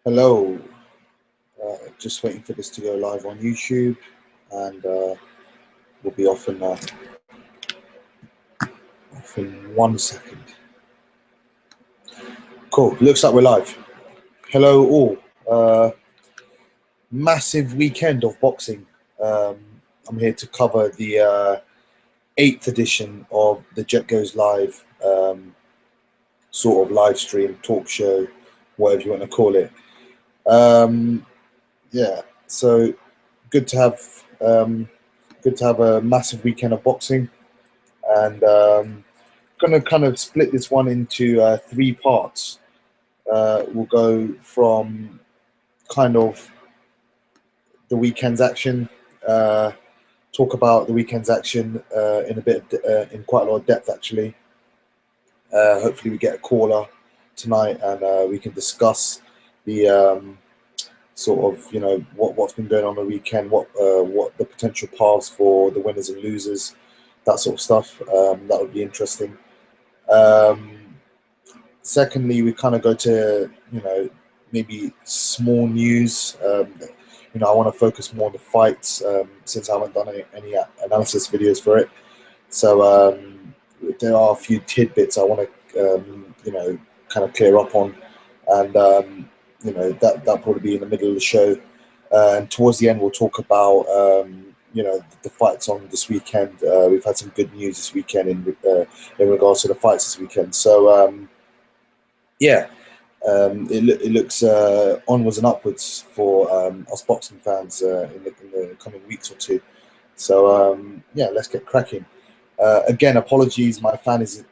Hello, just waiting for this to go live on YouTube, and we'll be off in 1 second. Cool, looks like we're live. Hello all. Massive weekend of boxing. I'm here to cover the 8th edition of the Jet Goes Live sort of live stream, talk show, whatever you want to call it. Yeah, so good to have a massive weekend of boxing, and gonna kind of split this one into 3 parts. We'll go from kind of the weekend's action, talk about the weekend's action in quite a lot of depth actually. Hopefully we get a caller tonight, and we can discuss the sort of, you know, what's been going on the weekend, what the potential paths for the winners and losers, that sort of stuff. That would be interesting. Secondly, we kind of go to, you know, maybe small news. You know, I want to focus more on the fights since I haven't done any analysis videos for it. So there are a few tidbits I want to, you know, kind of clear up on, and you know, that'll probably be in the middle of the show. And towards the end, we'll talk about, you know, the fights on this weekend. We've had some good news this weekend in regards to the fights this weekend. So yeah, it looks onwards and upwards for us boxing fans in the coming weeks or two. So yeah, let's get cracking. Again, apologies, my fan is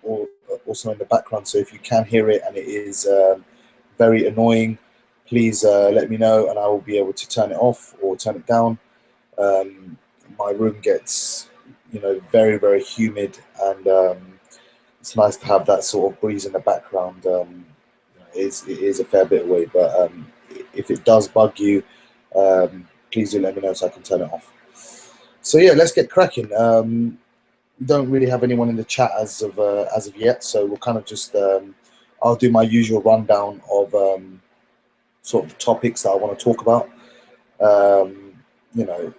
also in the background, so if you can hear it and it is very annoying, please let me know and I will be able to turn it off or turn it down. My room gets, you know, very, very humid, and it's nice to have that sort of breeze in the background. You know, it is a fair bit away, but if it does bug you, please do let me know so I can turn it off. So yeah, let's get cracking. We don't really have anyone in the chat as of yet, so we'll kind of just I'll do my usual rundown of sort of the topics that I want to talk about. You know,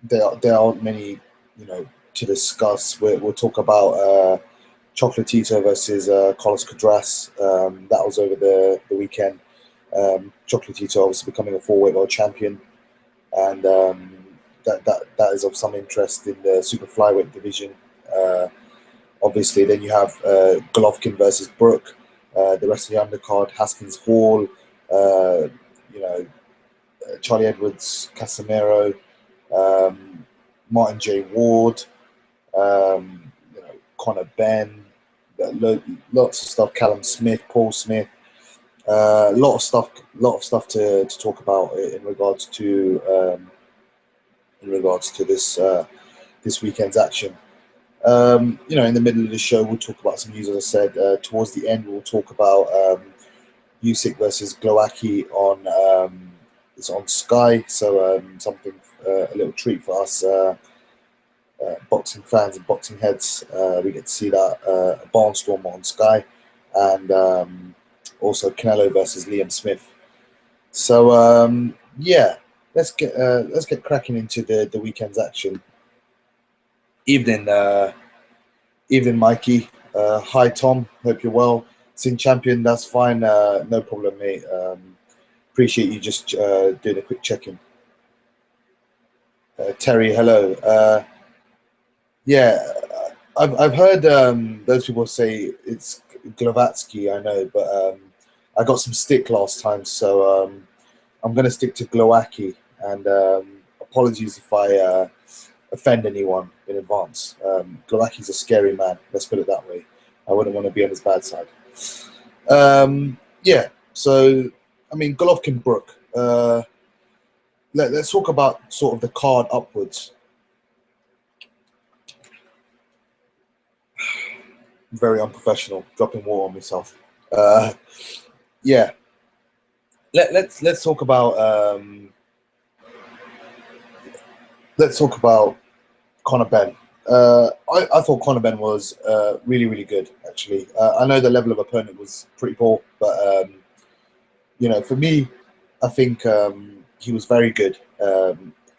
there aren't many, you know, to discuss. We'll talk about Chocolatito versus Carlos Cadras. That was over the weekend. Chocolatito obviously becoming a 4-weight world champion, and that is of some interest in the super flyweight division. Obviously, then you have Golovkin versus Brook. The rest of the undercard: Haskins Hall, you know, Charlie Edwards, Casemiro, Martin J. Ward, you know, Conor Benn, lots of stuff. Callum Smith, Paul Smith, a lot of stuff to talk about in regards to this weekend's action. You know, in the middle of the show, we'll talk about some news, as I said. Towards the end, we'll talk about Usyk versus Glowacki it's on Sky, so something, a little treat for us boxing fans and boxing heads. We get to see that barnstorm on Sky, and also Canelo versus Liam Smith. So yeah, let's get cracking into the weekend's action. Evening, Mikey. Hi, Tom. Hope you're well. Sing champion, that's fine. No problem, mate. Appreciate you just doing a quick check-in. Terry, hello. Yeah, I've heard those people say it's Glowacki. I know, but I got some stick last time, so I'm going to stick to Glowacki. And apologies if I offend anyone in advance. Glowacki's a scary man. Let's put it that way. I wouldn't want to be on his bad side. Yeah. So, I mean, Golovkin Brook. Let's talk about sort of the card upwards. Very unprofessional, dropping water on myself. Yeah, let's talk about Conor Benn. I thought Conor Benn was really, really good, actually. I know the level of opponent was pretty poor, but you know, for me, I think he was very good.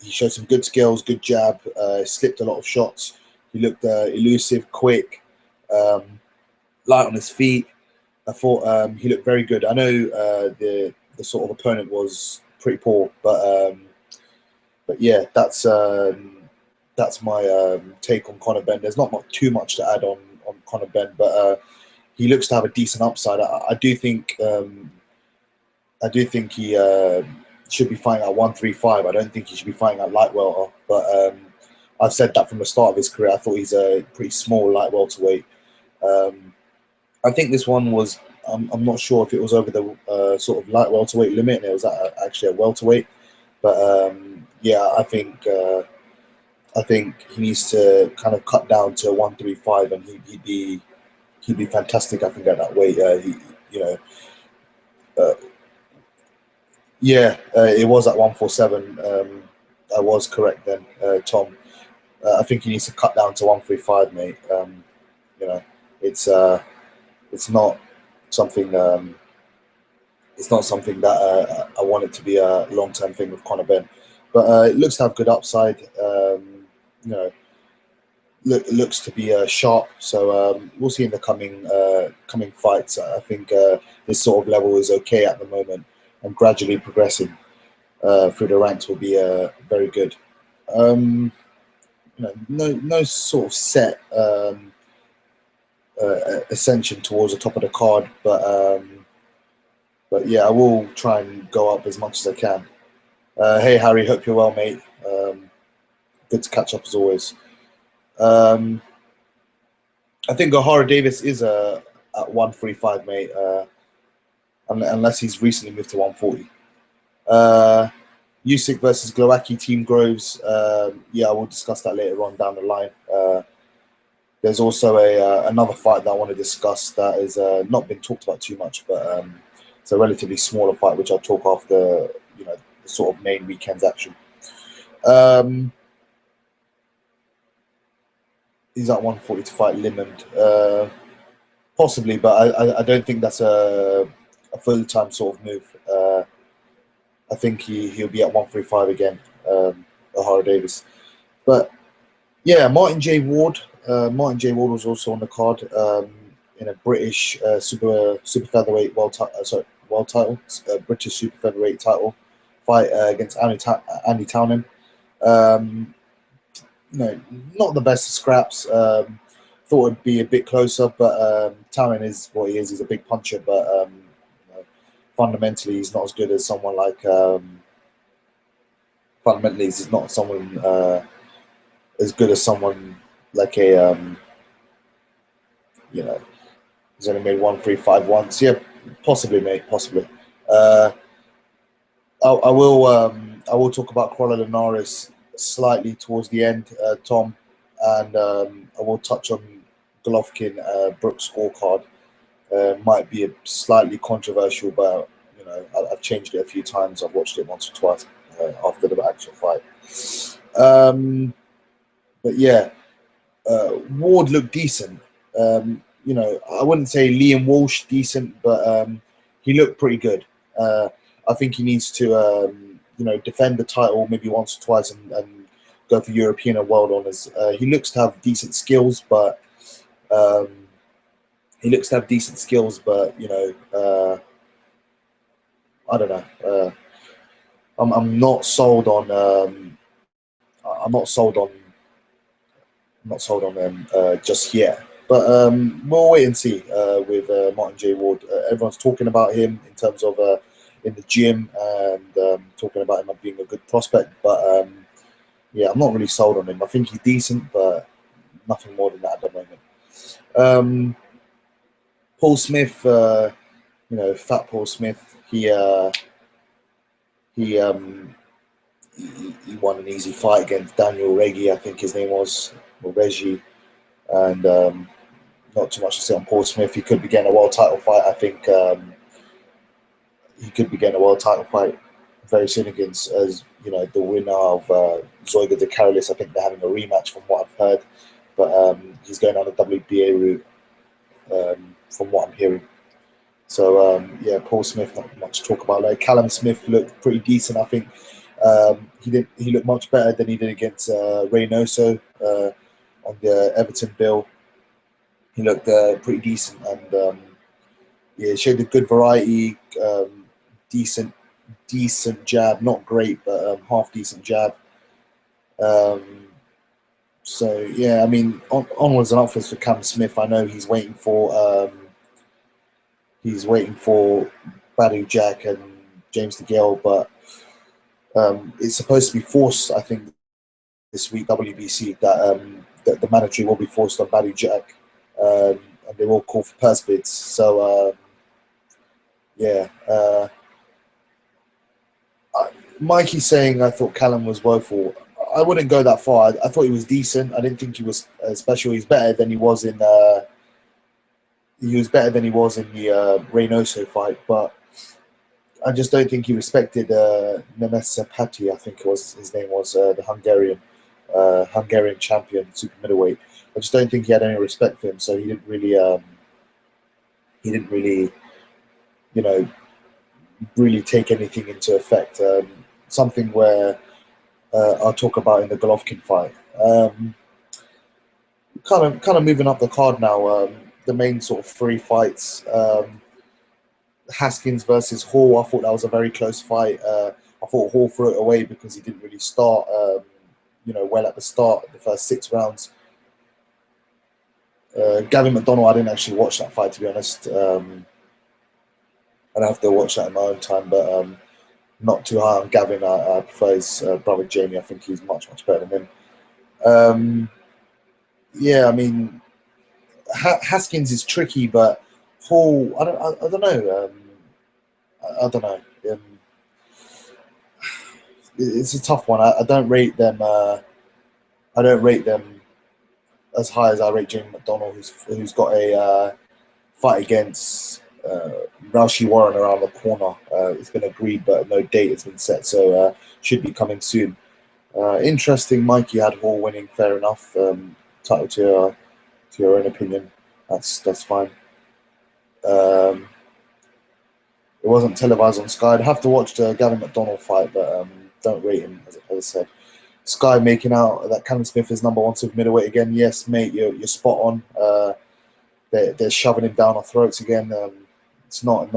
He showed some good skills, good jab, slipped a lot of shots. He looked elusive, quick, light on his feet. I thought he looked very good. I know the sort of opponent was pretty poor, but yeah, that's my take on Conor Benn. There's not too much to add on Conor Benn, but he looks to have a decent upside. I do think he should be fighting at 135. I don't think he should be fighting at light welter, but I've said that from the start of his career. I thought he's a pretty small light welterweight. I think this one was. I'm not sure if it was over the sort of light welterweight limit, and it was actually a welterweight. But yeah, I think he needs to kind of cut down to 135, and he'd be fantastic. I think at that weight. You know, yeah, it was at 147. I was correct then, Tom. I think he needs to cut down to 135, mate. You know, it's not something. It's not something that I want it to be a long-term thing with Conor Benn, but it looks to have good upside. You know, looks to be sharp. So we'll see in the coming fights. I think this sort of level is okay at the moment, and gradually progressing through the ranks will be very good. You know, no sort of set ascension towards the top of the card, but yeah, I will try and go up as much as I can. Hey Harry, hope you're well, mate. Good to catch up as always. I think O'Hara Davis is at 145, mate. Unless he's recently moved to 140. Usyk versus Glowacki, Team Groves. Yeah, we'll discuss that later on down the line. There's also another fight that I want to discuss that is not been talked about too much, but it's a relatively smaller fight, which I'll talk after, you know, the sort of main weekend's action. He's at 140 to fight Limond. Possibly, but I don't think that's a full-time sort of move. I think he'll be at 135 again, O'Hara Davis. But yeah, Martin J. Ward. Martin J. Ward was also on the card in a British super featherweight world title, British super featherweight title fight against Andy Townend. You know, not the best of scraps. Thought it'd be a bit closer, but Townend is what he is. He's a big puncher, but you know, fundamentally he's not as good as someone like. Fundamentally, he's not someone as good as someone like a. You know, he's only made 135 once. Yeah, possibly, mate. Possibly. I will talk about Crawler Linares slightly towards the end, Tom, and I will touch on Golovkin Brook's scorecard. Might be a slightly controversial, but you know, I've changed it a few times. I've watched it once or twice after the actual fight. But yeah, Ward looked decent. You know, I wouldn't say Liam Walsh decent, but he looked pretty good. I think he needs to, you know, defend the title maybe once or twice and go for European and world honors. He looks to have decent skills, but you know, I don't know. I'm not sold on. I'm not sold on them just yet. But we'll wait and see with Martin J. Ward. Everyone's talking about him in terms of in the gym and talking about him being a good prospect. But yeah, I'm not really sold on him. I think he's decent, but nothing more than that at the moment. Paul Smith, you know, Fat Paul Smith, he won an easy fight against Daniel Reggie, I think his name was, or Reggie. And not too much to say on Paul Smith. He could be getting a world title fight. I think he could be getting a world title fight very soon against, as you know, the winner of Zoiga de Carolis. I think they're having a rematch from what I've heard, but he's going on the WBA route from what I'm hearing. So yeah, Paul Smith, not much to talk about. Like Callum Smith looked pretty decent. I think he looked much better than he did against Reynoso on the Everton bill. He looked pretty decent, and yeah, showed a good variety, decent jab, not great, but half decent jab. So yeah, I mean, onwards and upwards for Cam Smith. I know he's waiting for Badu Jack and James DeGale, but it's supposed to be forced. I think this week WBC that the mandatory will be forced on Badu Jack, and they will call for purse bids. So yeah. Mikey's saying I thought Callum was woeful. I wouldn't go that far. I thought he was decent. I didn't think he was special. He's better than he was in. He was better than he was in the Reynoso fight, but I just don't think he respected Nemes Patti. I think his name was the Hungarian champion, super middleweight. I just don't think he had any respect for him. So he didn't really, you know, really take anything into effect. Something where I'll talk about in the Golovkin fight. Kind of moving up the card now. The main sort of three fights. Haskins versus Hall. I thought that was a very close fight. I thought Hall threw it away because he didn't really start, well at the start, the first 6 rounds. Gavin McDonnell, I didn't actually watch that fight, to be honest. I'd have to watch that in my own time, but not too high on Gavin. I prefer his brother Jamie. I think he's much better than him. Yeah, I mean, Haskins is tricky, but Hall, I don't know. I don't know. It's a tough one. I don't rate them. I don't rate them as high as I rate Jamie McDonnell, who's got a fight against Raushi Warren around the corner. It's been agreed, but no date has been set, so should be coming soon. Interesting. Mikey had Hall winning. Fair enough. Title to your own opinion. That's fine. It wasn't televised on Sky. I'd have to watch the Gavin McDonnell fight, but don't rate him, as I said. Sky making out that Callum Smith is number 1 super middleweight again. Yes, mate, you're spot on. They're shoving him down our throats again. It's not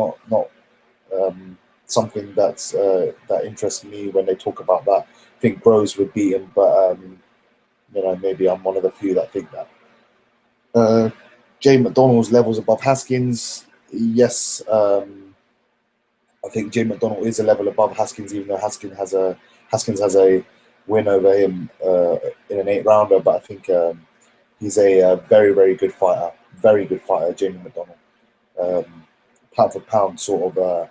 something that interests me when they talk about that. I think Bros would beat him, but maybe I'm one of the few that think that. Jay McDonnell's levels above Haskins. Yes, I think Jay McDonnell is a level above Haskins, even though Haskins has a win over him in an 8-rounder. But I think he's a very good fighter. Very good fighter, Jamie McDonnell. Pound for pound sort of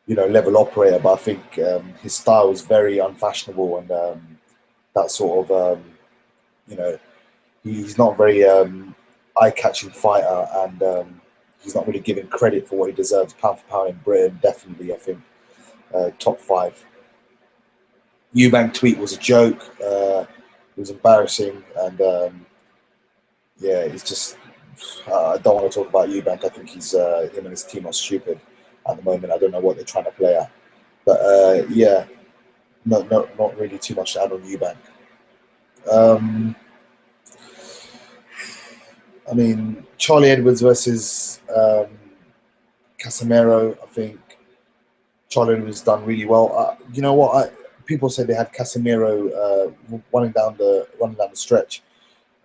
level operator, but I think his style is very unfashionable, and that sort of he's not very eye-catching fighter, and he's not really given credit for what he deserves. Pound for pound in Britain, definitely, I think top 5. Eubank tweet was a joke. It was embarrassing, and yeah, it's just I don't want to talk about Eubank. I think him and his team are stupid at the moment. I don't know what they're trying to play at, but yeah, not really too much to add on Eubank. I mean, Charlie Edwards versus Casemiro. I think Charlie Edwards done really well. You know what? People said they had Casemiro running down the stretch,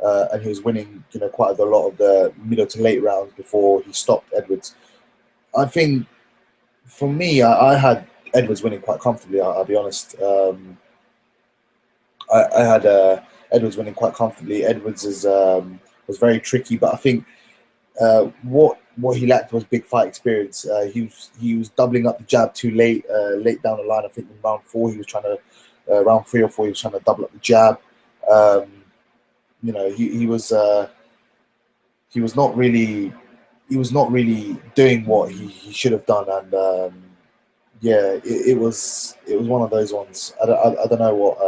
and he was winning, quite a lot of the middle to late rounds before he stopped Edwards. I think, for me, I had Edwards winning quite comfortably. I'll be honest. I had Edwards winning quite comfortably. Edwards was very tricky, but I think what he lacked was big fight experience. He was doubling up the jab too late down the line. I think in round 4 he was trying to round 3 or 4 he was trying to double up the jab. He was not really doing what he should have done, and yeah, it was one of those ones. I don't know what.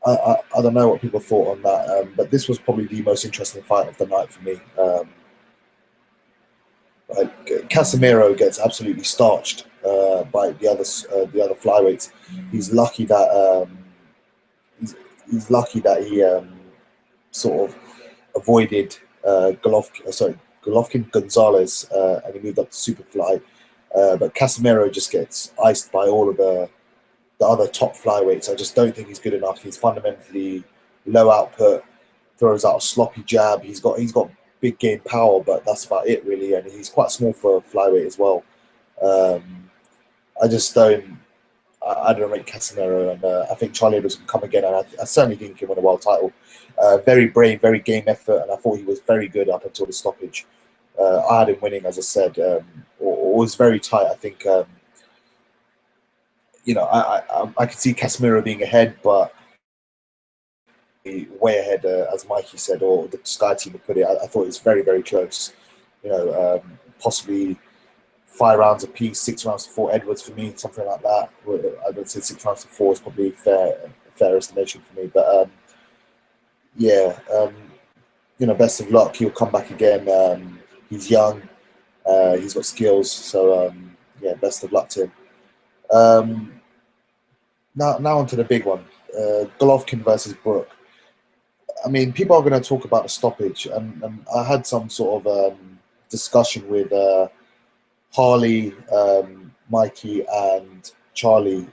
I don't know what people thought on that, but this was probably the most interesting fight of the night for me. Like Casemiro gets absolutely starched by the other flyweights. He's lucky that he's, he's lucky that he sort of avoided Golovkin Gonzalez, and he moved up to Superfly. But Casemiro just gets iced by all of the other top flyweights. I just don't think he's good enough. He's fundamentally low output, throws out a sloppy jab. He's got big game power, but that's about it really. And he's quite small for a flyweight as well. Um, I just don't. I don't rate Casemiro, and I think Charlie Edwards can come again, and I certainly think he can win a world title. Very brave, very game effort, and I thought he was very good up until the stoppage. I had him winning, as I said, or was very tight. I think I could see Casemiro being ahead, but way ahead, as Mikey said, or the Sky team would put it. I thought it was very, very close. Possibly 5 rounds apiece, 6 rounds to 4. Edwards for me, something like that. I would say 6 rounds to 4 is probably fair estimation for me. But yeah, best of luck. He'll come back again. He's young. He's got skills. So yeah, best of luck to him. Now onto the big one. Golovkin versus Brook. I mean, people are going to talk about the stoppage, and I had some sort of discussion with Harley, Mikey, and Charlie,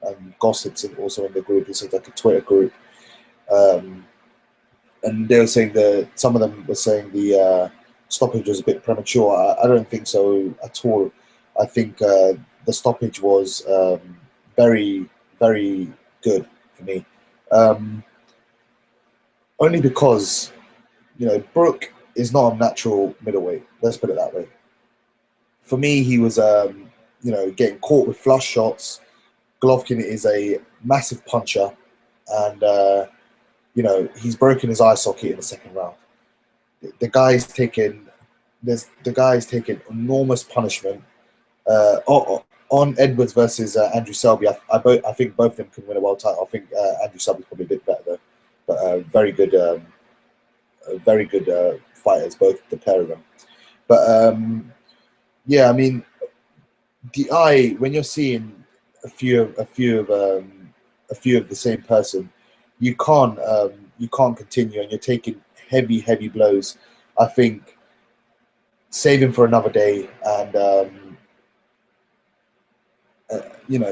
and gossips, and also in the group. It's like a Twitter group, and they were saying that some of them were saying the stoppage was a bit premature. I don't think so at all. I think the stoppage was very, very good for me. Only because, Brook is not a natural middleweight. Let's put it that way. For me, he was, getting caught with flush shots. Golovkin is a massive puncher, and he's broken his eye socket in the second round. The guy's taken enormous punishment. On Edwards versus Andrew Selby, I think both of them can win a world title. I think Andrew Selby's probably a bit better though, but very good fighters, both the pair of them. But yeah, I mean, the eye, when you're seeing a few of the same person, you can't continue, and you're taking heavy blows. I think save him for another day, and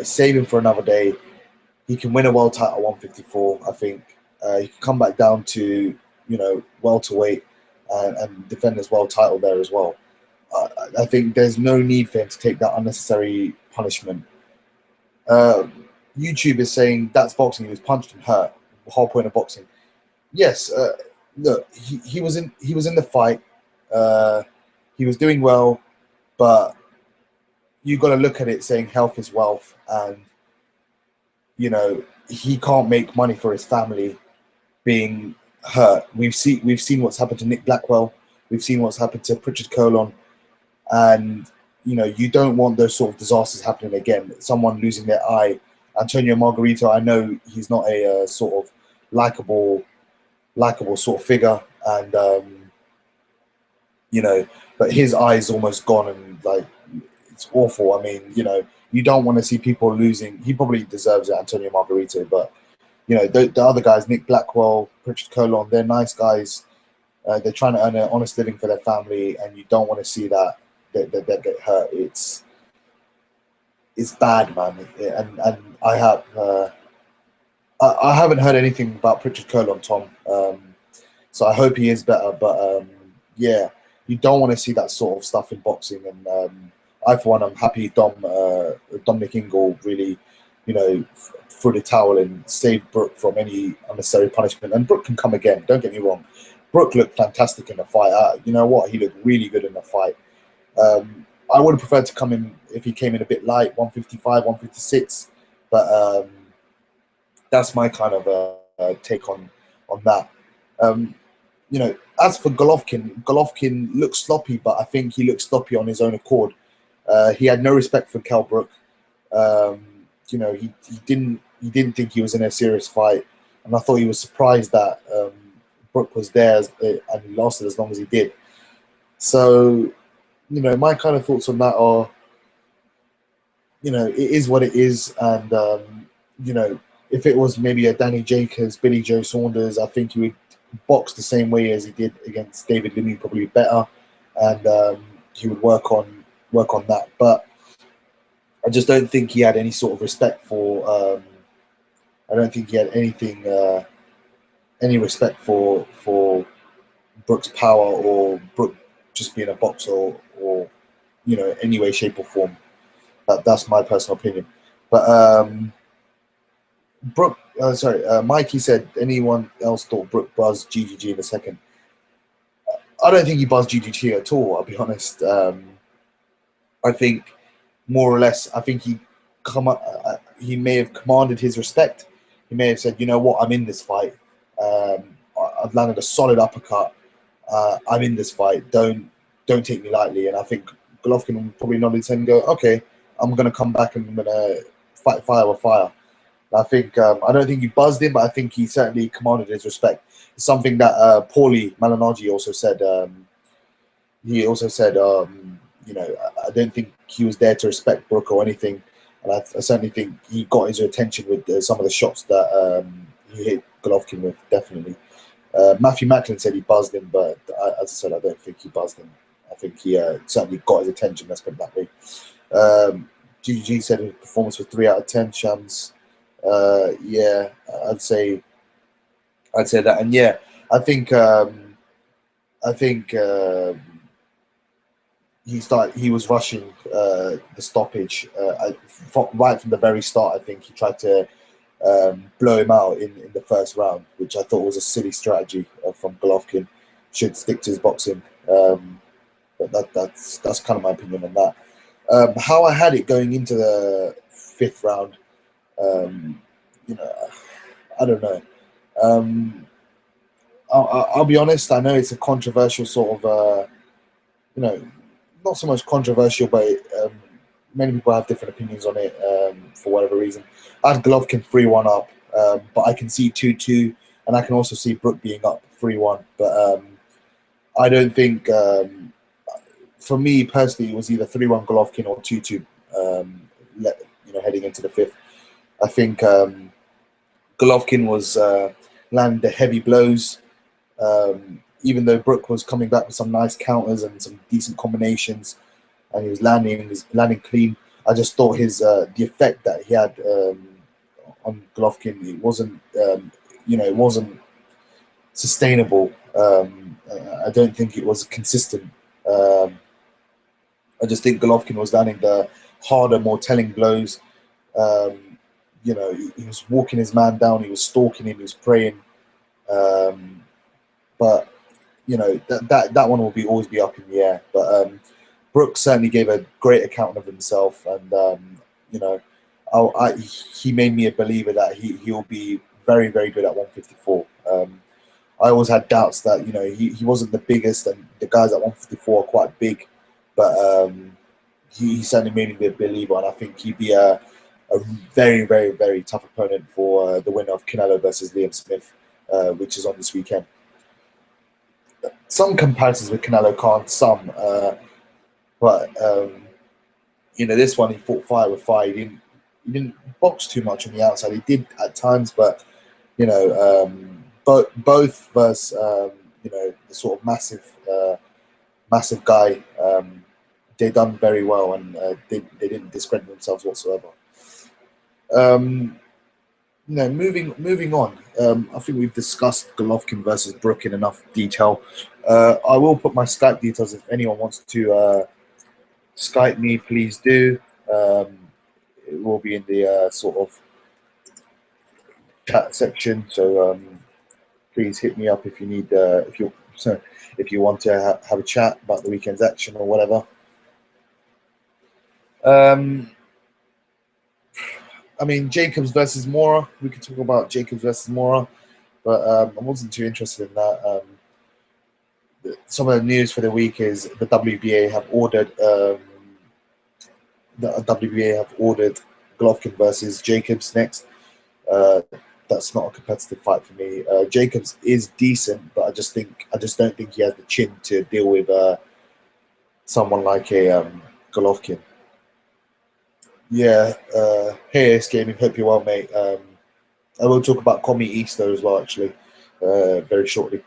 save him for another day. He can win a world title at 154. I think he can come back down to welterweight and defend his world title there as well. I think there's no need for him to take that unnecessary punishment. YouTube is saying that's boxing. He was punched and hurt. The whole point of boxing. Yes, look, he was in the fight. He was doing well, but you got to look at it saying health is wealth, and he can't make money for his family being hurt. We've seen what's happened to Nick Blackwell. We've seen what's happened to Pritchard Colon, and you don't want those sort of disasters happening again. Someone losing their eye. Antonio Margarito, I know he's not a sort of likable sort of figure, and but his eye is almost gone, and like it's awful. I mean, you don't want to see people losing. He probably deserves it, Antonio Margarito, but the other guys, Nick Blackwell, Pritchard Colon, they're nice guys. They're trying to earn an honest living for their family, and you don't want to see that get hurt. It's bad, man. And I haven't heard anything about Pritchard Colon, Tom. So I hope he is better. But yeah, you don't want to see that sort of stuff in boxing. And I, for one, I'm happy Dominic Ingle really, threw the towel and saved Brook from any unnecessary punishment. And Brook can come again. Don't get me wrong. Brook looked fantastic in the fight. You know what? He looked really good in the fight. I would have preferred to come in if he came in a bit light, 155, 156. But that's my kind of take on that. As for Golovkin looks sloppy, but I think he looked sloppy on his own accord. He had no respect for Kell Brook. He didn't think he was in a serious fight, and I thought he was surprised that Brook was there and he lasted as long as he did. So my kind of thoughts on that are, it is what it is, and if it was maybe a Danny Jacobs, Billy Joe Saunders, I think he would box the same way as he did against David Lemieux, probably better, and he would work on that. But I just don't think he had any sort of respect for. I don't think he had any respect for Brook's power, or Brook just being a boxer, or any way, shape, or form. That's my personal opinion. But Brook, Mikey said anyone else thought Brook buzzed GGG in a second. I don't think he buzzed GGG at all. I'll be honest. I think more or less, I think he may have commanded his respect. He may have said, you know what, I'm in this fight. I've landed a solid uppercut. I'm in this fight. Don't take me lightly. And I think Golovkin probably nodded his head and go, okay, I'm going to come back and I'm going to fight fire with fire. I think I don't think he buzzed him, but I think he certainly commanded his respect. It's something that Paulie Malignaggi also said. He also said, I don't think he was there to respect Brook or anything, and I certainly think he got his attention with some of the shots that he hit Golovkin with. Definitely, Matthew Macklin said he buzzed him, but as I said, I don't think he buzzed him. I think he certainly got his attention. Let's put it that way. GGG said his performance was 3 out of 10. Shams. Yeah, I'd say that, and yeah, I think he was rushing the stoppage right from the very start. I think he tried to blow him out in the first round, which I thought was a silly strategy from Golovkin. Should stick to his boxing, but that's kind of my opinion on that. How I had it going into the 5th round. I don't know. I'll be honest. I know it's a controversial sort of, not so much controversial, but many people have different opinions on it for whatever reason. I had Golovkin 3-1 up, but I can see 2-2, and I can also see Brook being up 3-1. But I don't think, for me personally, it was either 3-1 Golovkin or 2-2. Heading into the 5th. I think Golovkin was landing the heavy blows, even though Brook was coming back with some nice counters and some decent combinations, and he was landing clean. I just thought the effect that he had on Golovkin, it wasn't sustainable. I don't think it was consistent. I just think Golovkin was landing the harder, more telling blows. He was walking his man down. He was stalking him. He was praying. But that one will always be up in the air. But Brook certainly gave a great account of himself, and he made me a believer that he'll be very, very good at 154. I always had doubts that he wasn't the biggest, and the guys at 154 are quite big, but he certainly made me a believer, and I think he'd be a very, very, very tough opponent for the winner of Canelo versus Liam Smith, which is on this weekend. Some comparisons with Canelo can't, but this one he fought fire with fire. He didn't box too much on the outside. He did at times, but both versus the sort of massive guy. They done very well, and they didn't discredit themselves whatsoever. Moving on. I think we've discussed Golovkin versus Brook in enough detail. I will put my Skype details if anyone wants to Skype me. Please do. It will be in the sort of chat section. So please hit me up if you need if you want to have a chat about the weekend's action or whatever. I mean, Jacobs versus Mora. We could talk about Jacobs versus Mora, but I wasn't too interested in that. Some of the news for the week is the WBA have ordered Golovkin versus Jacobs next. That's not a competitive fight for me. Jacobs is decent, but I just don't think he has the chin to deal with someone like a Golovkin. Yeah, hey, Ace Gaming, hope you're well, mate. I will talk about Commie Easter as well, actually, very shortly.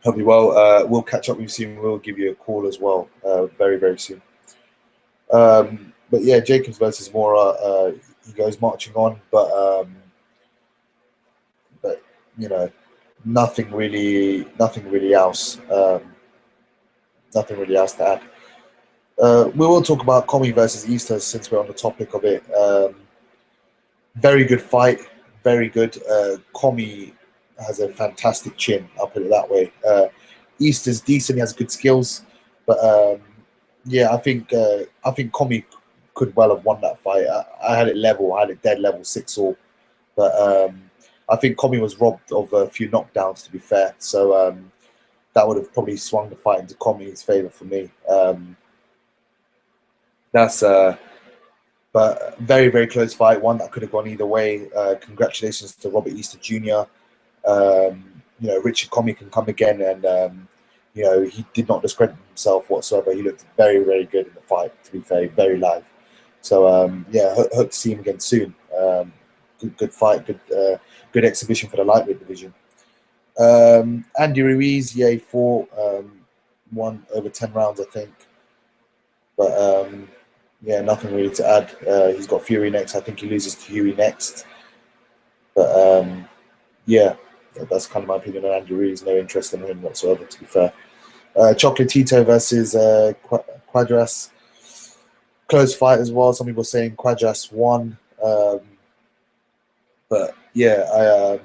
Hope you're well. We'll catch up with you soon. We'll give you a call as well, very, very soon. But yeah, Jacobs versus Mora, he goes marching on, but you know, nothing really else. Nothing really else to add. We will talk about Commie versus Easter since we're on the topic of it. Very good fight, very good. Commie has a fantastic chin. I'll put it that way. Easter's decent. He has good skills, but yeah, I think Commie could well have won that fight. I had it level. I had it dead level 6-all, but I think Commie was robbed of a few knockdowns. To be fair, so that would have probably swung the fight into Commie's favor for me. That's but very, very close fight, one that could have gone either way. Congratulations to Robert Easter Jr. Richard Commie can come again, and he did not discredit himself whatsoever. He looked very, very good in the fight. To be fair, very live. So yeah, hope to see him again soon. Good fight, good exhibition for the lightweight division. Andy Ruiz, yeah, he fought, won over 10 rounds, I think. But yeah, nothing really to add. He's got Fury next. I think he loses to Huey next. But yeah, that's kind of my opinion on Andy Ruiz. No interest in him whatsoever, to be fair. Chocolatito versus Quadras. Close fight as well. Some people are saying Quadras won. But yeah,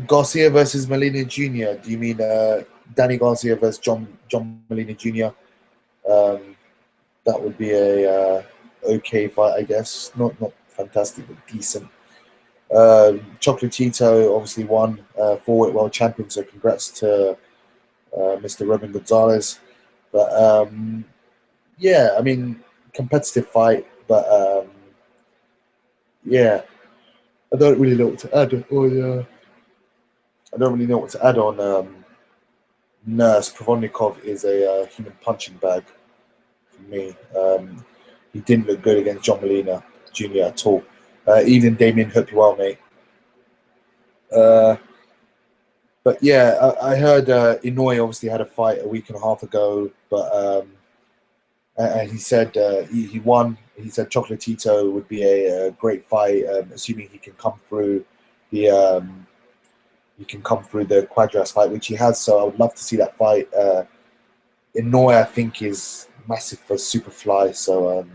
Garcia versus Molina Jr. Do you mean Danny Garcia versus John Molina Jr.? That would be a okay fight, I guess. Not fantastic, but decent. Chocolatito obviously won, forward world champion. So congrats to Mr. Roman Gonzalez. But yeah, I mean, competitive fight, but yeah, I don't really know what to add. I don't really know what to add on. Nurse Provodnikov is a human punching bag for me. He didn't look good against John Molina Jr. at all. Even Damien, hope you're well, mate. But yeah, I heard Inoue obviously had a fight a week and a half ago, but and he said he won. He said Chocolatito would be a great fight, assuming he can come through the he can come through the Quadras fight, which he has. So I would love to see that fight. Inoue, I think, is massive for Superfly, so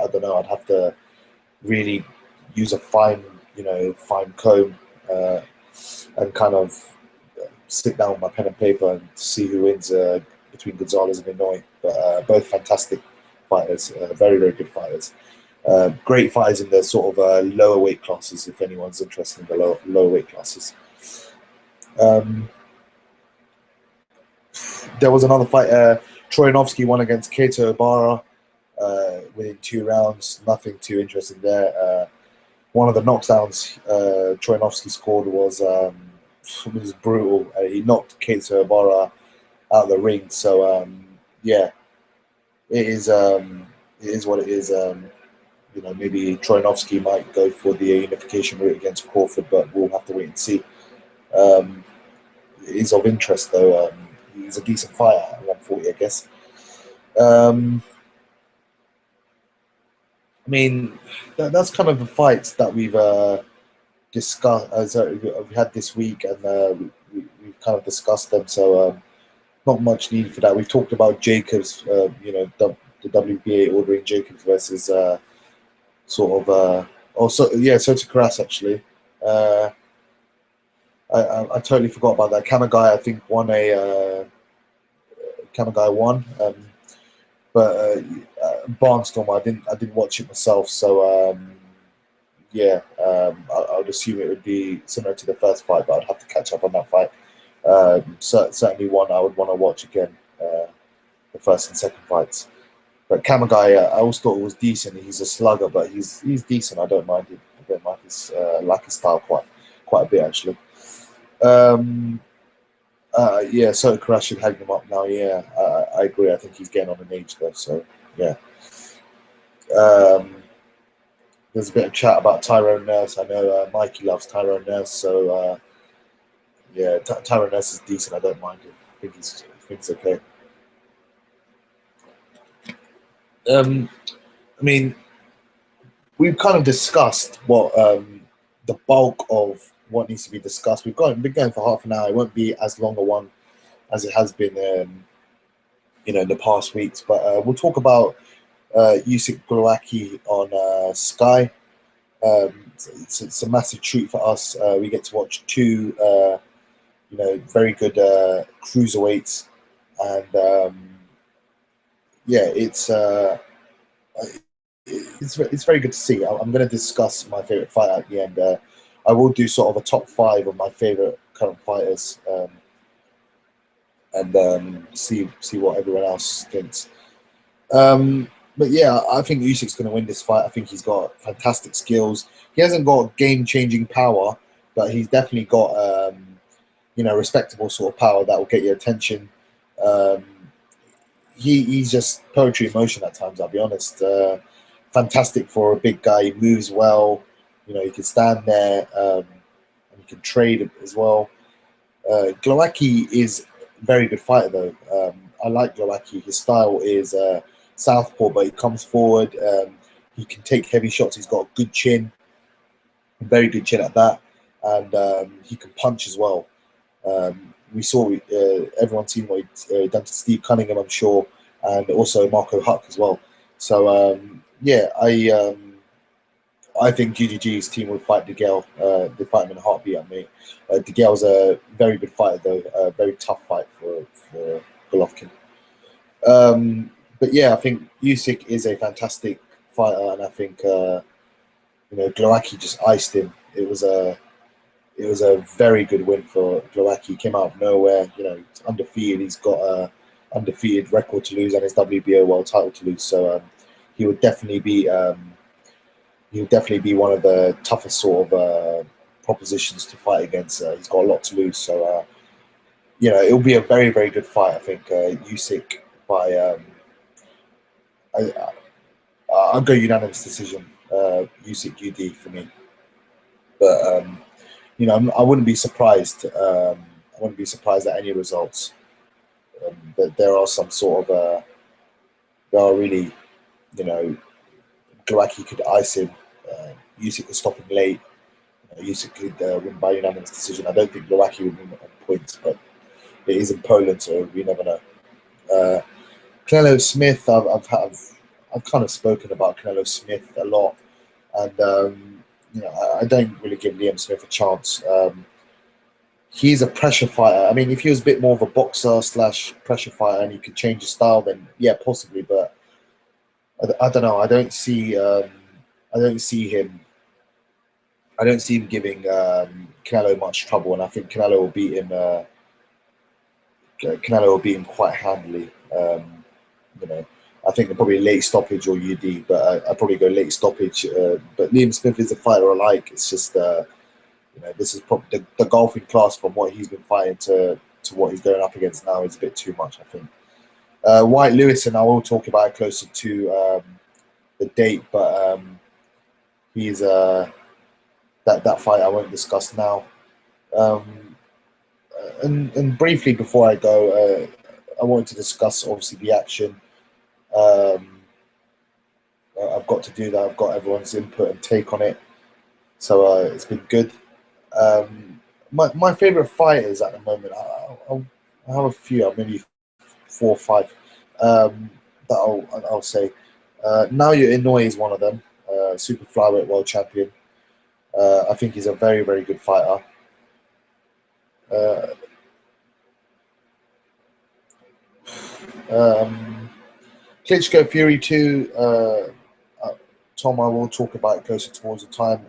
I don't know. I'd have to really use a fine comb and kind of sit down with my pen and paper and see who wins between Gonzalez and Inoue. But both fantastic fighters, very, very good fighters. Great fighters in the sort of lower weight classes, if anyone's interested in the lower weight classes. There was another fight. Troyanovsky won against Keito Ibarra within 2 rounds. Nothing too interesting there. One of the knockdowns Troyanovsky scored was brutal. He knocked Keito Ibarra out of the ring. So yeah, it is what it is. Maybe Troyanovsky might go for the unification route against Crawford, but we'll have to wait and see. It is of interest though. He's a decent fighter at 140, I guess. I mean, that's kind of the fights that we've discussed, we've had this week, and we've kind of discussed them. So not much need for that. We've talked about Jacobs, the WBA ordering Jacobs versus Sota Karas actually. I totally forgot about that. Kamagai, I think, won Kamagai won. But Barnstorm, I didn't watch it myself, so yeah, I would assume it would be similar to the first fight, but I'd have to catch up on that fight. Certainly one I would want to watch again, the first and second fights. But Kamagai, I always thought it was decent. He's a slugger, but he's decent. I don't mind him. I don't mind his like his style quite a bit actually. Yeah, so Karash should hang him up now. Yeah, I agree. I think he's getting on an age though. So yeah. Um, there's a bit of chat about Tyrone Nurse. I know Mikey loves Tyrone Nurse, so yeah, Tyrone Nurse is decent. I don't mind him. I think he's okay. I mean, we've kind of discussed what the bulk of what needs to be discussed. Been going for half an hour. It won't be as long a one as it has been, in the past weeks. But we'll talk about Usyk Glowacki on Sky. It's a massive treat for us. We get to watch two, very good cruiserweights, and yeah, it's very good to see. I'm going to discuss my favorite fighter at the end. I will do sort of a top five of my favorite current fighters, and see what everyone else thinks. But yeah, I think Usyk's going to win this fight. I think he's got fantastic skills. He hasn't got game-changing power, but he's definitely got respectable sort of power that will get your attention. Um, he's just poetry in motion at times. I'll be honest. Fantastic for a big guy. He moves well. He can stand there, and he can trade as well. Glowacki is a very good fighter, though. I like Glowacki. His style is southpaw, but he comes forward. He can take heavy shots. He's got a good chin, a very good chin at that, and he can punch as well. We saw everyone seen what he'd done to Steve Cunningham, I'm sure, and also Marco Huck as well. So yeah, I think GGG's team would fight DeGale. They fight him in a heartbeat, I mean. DeGale's a very good fighter, though. A very tough fight for Golovkin. But yeah, I think Usyk is a fantastic fighter, and I think Glowacki just iced him. It was a very good win for Glowacki. He came out of nowhere. He's undefeated. He's got a undefeated record to lose and his WBO world title to lose. So he would definitely be one of the toughest sort of propositions to fight against. He's got a lot to lose. So it'll be a very, very good fight. I think Usyk by I'll go unanimous decision. Usyk UD for me. But I wouldn't be surprised. I wouldn't be surprised at any results. But there are some sort of there are really, Glowacki could ice him. Usyk could stop him late. Usyk could win by unanimous decision. I don't think Glowacki would win on points, but it is in Poland, so we never know. Canelo Smith, I've kind of spoken about Canelo Smith a lot, and I don't really give Liam Smith a chance. He's a pressure fighter. I mean, if he was a bit more of a boxer / pressure fighter and he could change his style, then yeah, possibly. But I don't know. I don't see him. I don't see him giving Canelo much trouble, and I think Canelo will beat him. Canelo will beat him quite handily. I think probably late stoppage or UD, but I'd probably go late stoppage. But Liam Smith is a fighter I like. It's just this is probably the golfing class from what he's been fighting to what he's going up against now is a bit too much, I think. White Lewis, and I will talk about it closer to the date, but he's that fight I won't discuss now. And briefly before I go, I wanted to discuss obviously the action. I've got to do that. I've got everyone's input and take on it, so it's been good. My favorite fighters at the moment, I have a few, maybe 4 or 5 that I'll say. Naoya Inoue is one of them, super flyweight world champion. I think he's a very, very good fighter. Klitschko Fury 2, Tom, I will talk about it closer towards the time.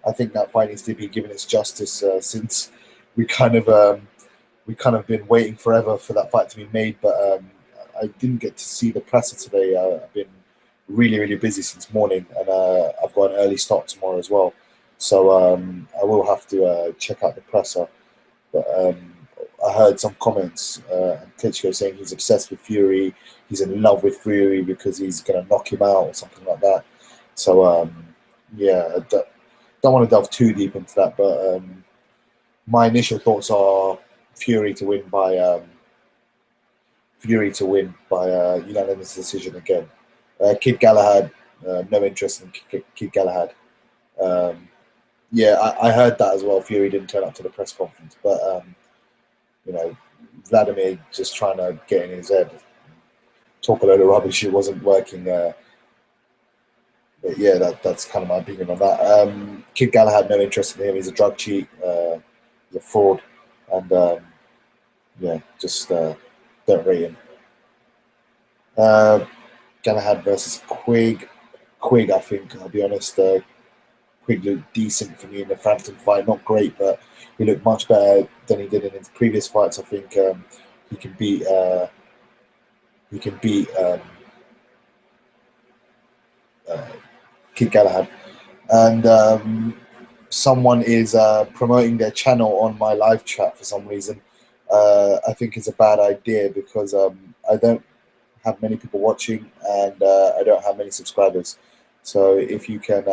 I think that fight needs to be given its justice since we kind of been waiting forever for that fight to be made. But I didn't get to see the presser today. I've been really, really busy since morning, and I've got an early start tomorrow as well. So I will have to check out the presser. But I heard some comments, and Klitschko saying he's obsessed with Fury, he's in love with Fury because he's going to knock him out or something like that. So yeah, I don't want to delve too deep into that, but my initial thoughts are Fury to win by unanimous decision again. Kid Galahad, no interest in Kid Galahad. Yeah, I heard that as well. Fury didn't turn up to the press conference, but you know, Vladimir just trying to get in his head, talk a load of rubbish. It wasn't working. But yeah, that's kind of my opinion on that. Kid Galahad, no interest in him. He's a drug cheat. He's a fraud, and yeah, just don't rate him. Galahad versus Quigg. Quigg, I think, I'll be honest. Quigg looked decent for me in the Frampton fight. Not great, but he looked much better than he did in his previous fights. I think he can beat. Kid Galahad. And someone is promoting their channel on my live chat for some reason. I think it's a bad idea because I don't have many people watching and I don't have many subscribers. So if you can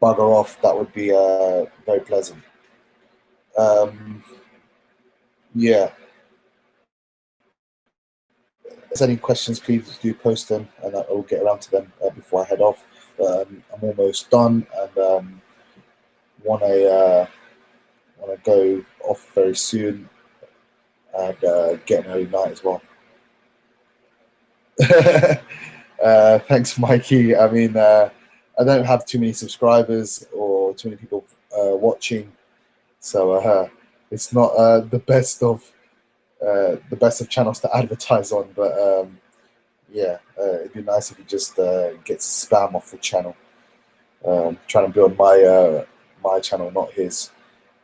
bugger off, that would be very pleasant. Yeah. If there's any questions, please do post them and I will get around to them before I head off. I'm almost done and want to go off very soon and get an early night as well. Thanks, Mikey. I mean, I don't have too many subscribers or too many people watching, so it's not the best of channels to advertise on. But yeah, it'd be nice if you just get spam off the channel. Trying to build my channel, not his.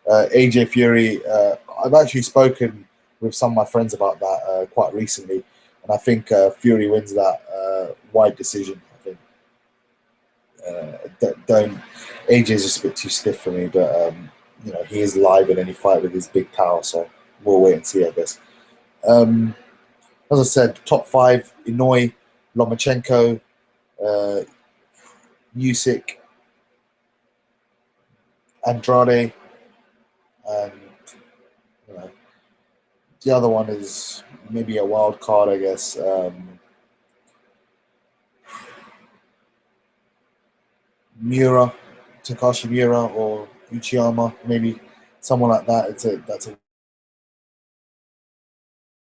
AJ Fury, I've actually spoken with some of my friends about that quite recently, and I think Fury wins that wide decision. I think AJ's just a bit too stiff for me, but you know, he is live in any fight with his big power, so we'll wait and see, I guess. As I said, top 5: Inoue, Lomachenko, Usyk, Andrade, and you know, the other one is maybe a wild card, I guess. Miura, Takashi Miura, or Uchiyama, maybe someone like that. That's a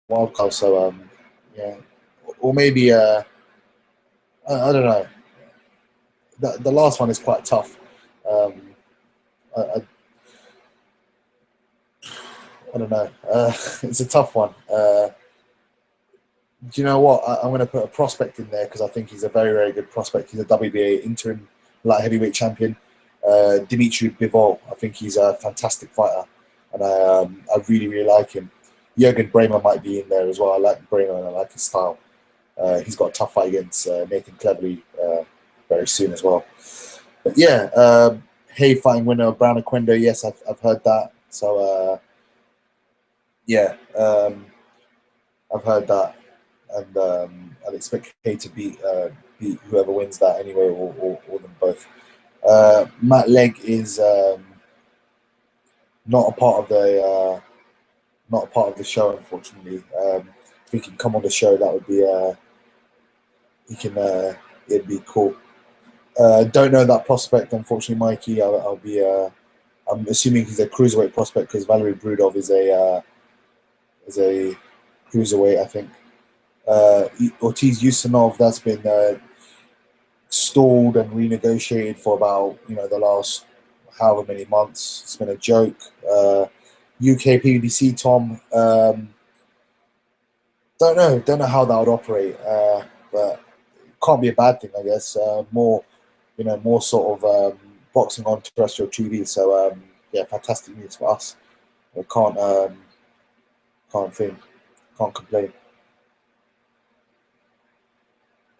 wild card. So yeah, or maybe I don't know. The last one is quite tough. I don't know. It's a tough one. Do you know what? I'm going to put a prospect in there because I think he's a very, very good prospect. He's a WBA interim light heavyweight champion, Dimitri Bivol. I think he's a fantastic fighter, and I really, really like him. Jürgen Bremer might be in there as well. I like Bremer and I like his style. He's got a tough fight against Nathan Cleverly very soon as well. But yeah, Hay fighting winner of Brown Oquendo. Yes, I've heard that. So yeah, I've heard that, and I'd expect Hay to beat whoever wins that anyway, or them both. Matt Legg is not a part of the show, unfortunately. If he can come on the show, that would be it'd be cool. Don't know that prospect, unfortunately, Mikey. I'm assuming he's a cruiserweight prospect because Valery Brudov is a cruiserweight, I think. Ortiz Usanov, that's been stalled and renegotiated for about the last however many months. It's been a joke. UK PBC Tom, don't know how that would operate, but it can't be a bad thing, I guess. More sort of boxing on terrestrial TV. So yeah, fantastic news for us. I can't complain.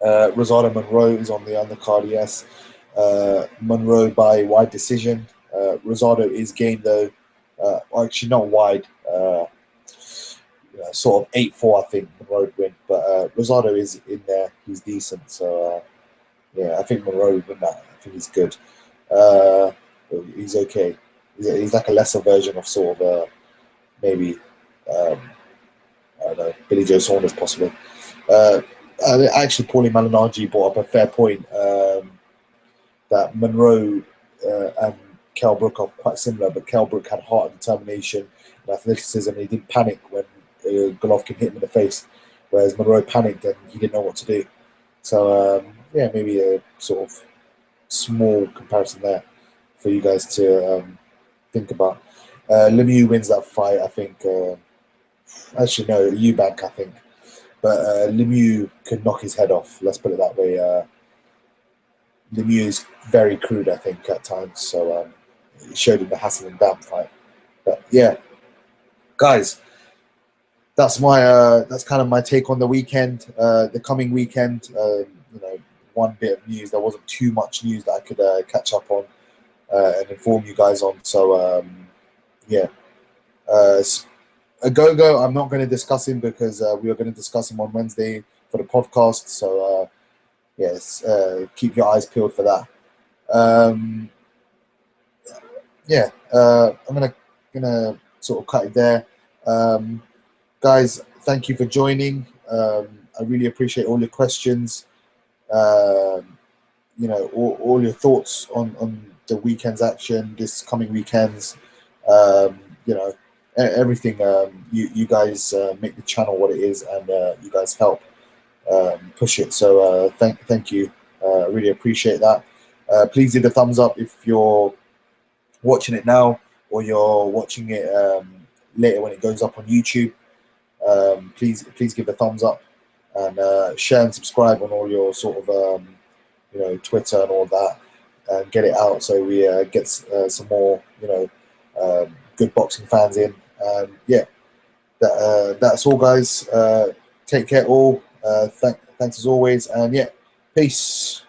Rosado Monroe is on the undercard, yes. Monroe by wide decision. Rosado is game though. Actually, not wide. sort of 8-4, I think Monroe would win. But Rosado is in there; he's decent. So yeah, I think Monroe would win that. I think he's good. He's okay. He's like a lesser version of sort of maybe um, I don't know, Billy Joe Saunders possibly. Actually, Paulie Malignaggi brought up a fair point that Monroe and Kell Brook are quite similar, but Kell Brook had heart and determination and athleticism, and he didn't panic when Golovkin hit him in the face, whereas Monroe panicked and he didn't know what to do. So yeah, maybe a sort of small comparison there for you guys to think about. Lemieux wins that fight, I think. Actually, no, Eubank, I think. But Lemieux could knock his head off. Let's put it that way. Lemieux is very crude, I think, at times. So it showed in the Hassan and Dam fight. But yeah, guys, that's kind of my take on the weekend, the coming weekend. One bit of news. There wasn't too much news that I could catch up on and inform you guys on. So yeah, Agogo, I'm not going to discuss him because we are going to discuss him on Wednesday for the podcast. So yes, keep your eyes peeled for that. Yeah, I'm gonna sort of cut it there. Guys, thank you for joining. I really appreciate all your questions. All your thoughts on the weekend's action, this coming weekends. Everything. You guys make the channel what it is, and you guys help push it. So thank you. Really appreciate that. Please do the thumbs up if you're watching it now or you're watching it later when it goes up on YouTube. Please give a thumbs up and share and subscribe on all your sort of Twitter and all that, and get it out so we get some more good boxing fans in. Yeah, that's all, guys. Take care all. Thanks as always, and yeah, peace.